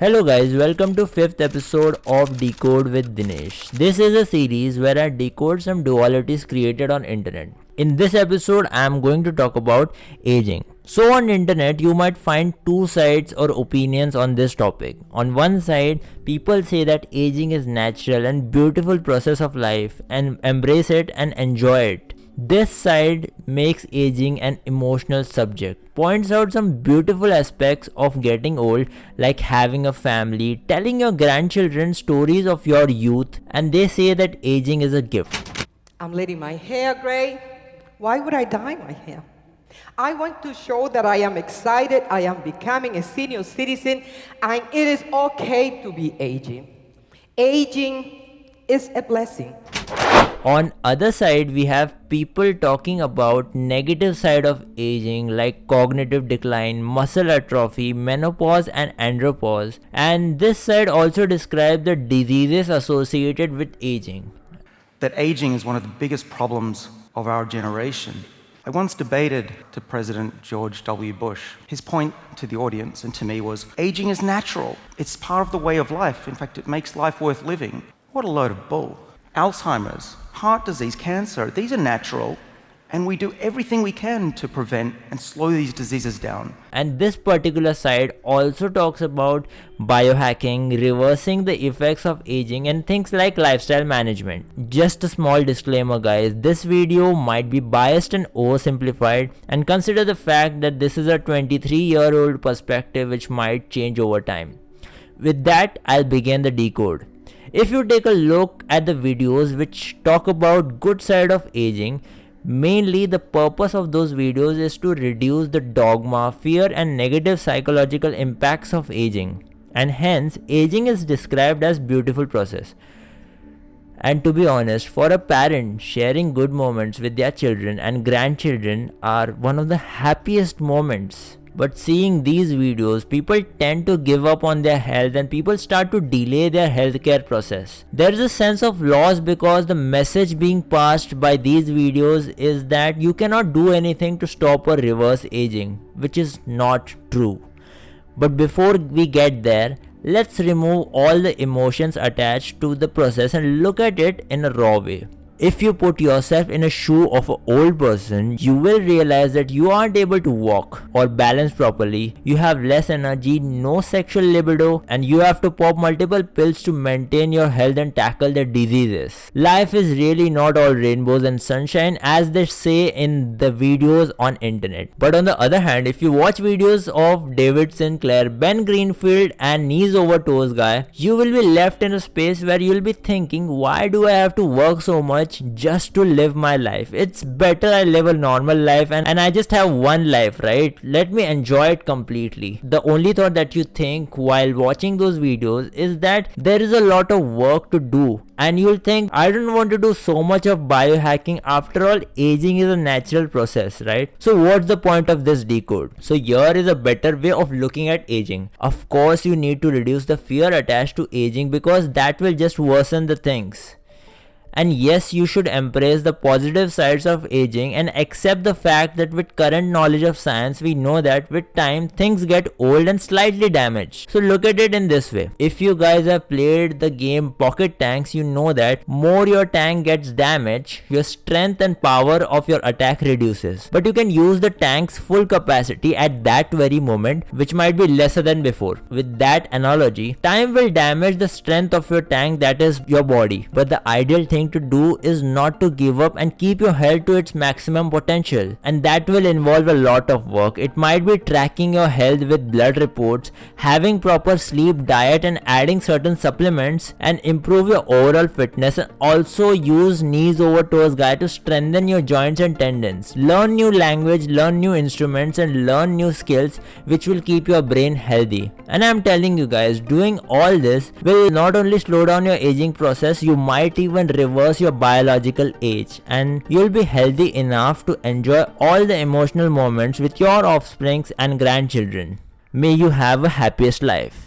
Hello guys, welcome to 5th episode of Decode with Dinesh. This is a series where I decode some dualities created on internet. In this episode, I am going to talk about aging. So on internet, you might find two sides or opinions on this topic. On one side, people say that aging is natural and beautiful process of life and embrace it and enjoy it. This side makes aging an emotional subject, points out some beautiful aspects of getting old, like having a family, telling your grandchildren stories of your youth, and they say that aging is a gift. I'm letting my hair gray. Why would I dye my hair? I want to show that I am excited, I am becoming a senior citizen, and it is okay to be aging. Aging is a blessing. On other side, we have people talking about negative side of aging like cognitive decline, muscle atrophy, menopause and andropause. And this side also describes the diseases associated with aging. That aging is one of the biggest problems of our generation. I once debated to President George W. Bush. His point to the audience and to me was, aging is natural. It's part of the way of life. In fact, it makes life worth living. What a load of bull. Alzheimer's, heart disease, cancer, these are natural, and we do everything we can to prevent and slow these diseases down. And this particular side also talks about biohacking, reversing the effects of aging, and things like lifestyle management. Just a small disclaimer guys, this video might be biased and oversimplified, and consider the fact that this is a 23-year-old perspective which might change over time. With that, I'll begin the decode. If you take a look at the videos which talk about good side of aging, mainly the purpose of those videos is to reduce the dogma, fear and negative psychological impacts of aging. And hence, aging is described as beautiful process. And to be honest, for a parent, sharing good moments with their children and grandchildren are one of the happiest moments. But seeing these videos, people tend to give up on their health and people start to delay their healthcare process. There is a sense of loss because the message being passed by these videos is that you cannot do anything to stop or reverse aging, which is not true. But before we get there, let's remove all the emotions attached to the process and look at it in a raw way. If you put yourself in a shoe of an old person, you will realize that you aren't able to walk or balance properly, you have less energy, no sexual libido, and you have to pop multiple pills to maintain your health and tackle the diseases. Life is really not all rainbows and sunshine as they say in the videos on internet. But on the other hand, if you watch videos of David Sinclair, Ben Greenfield and knees over toes guy, you will be left in a space where you'll be thinking, why do I have to work so much just to live my life? It's better I live a normal life and I just have one life, right? Let me enjoy it completely. The only thought that you think while watching those videos is that there is a lot of work to do, and you'll think, I don't want to do so much of biohacking. After all, aging is a natural process, right? So what's the point of this decode? So here is a better way of looking at aging. Of course, you need to reduce the fear attached to aging because that will just worsen the things. And yes, you should embrace the positive sides of aging and accept the fact that with current knowledge of science, we know that with time, things get old and slightly damaged. So look at it in this way. If you guys have played the game Pocket Tanks, you know that more your tank gets damaged, your strength and power of your attack reduces. But you can use the tank's full capacity at that very moment, which might be lesser than before. With that analogy, time will damage the strength of your tank, that is your body. But the ideal thing to do is not to give up and keep your health to its maximum potential, and that will involve a lot of work. It might be tracking your health with blood reports, having proper sleep, diet and adding certain supplements and improve your overall fitness, and also use knees over toes guy to strengthen your joints and tendons. Learn new language, learn new instruments and learn new skills which will keep your brain healthy. And I'm telling you guys, doing all this will not only slow down your aging process, you might even reverse your biological age, and you'll be healthy enough to enjoy all the emotional moments with your offsprings and grandchildren. May you have a happiest life.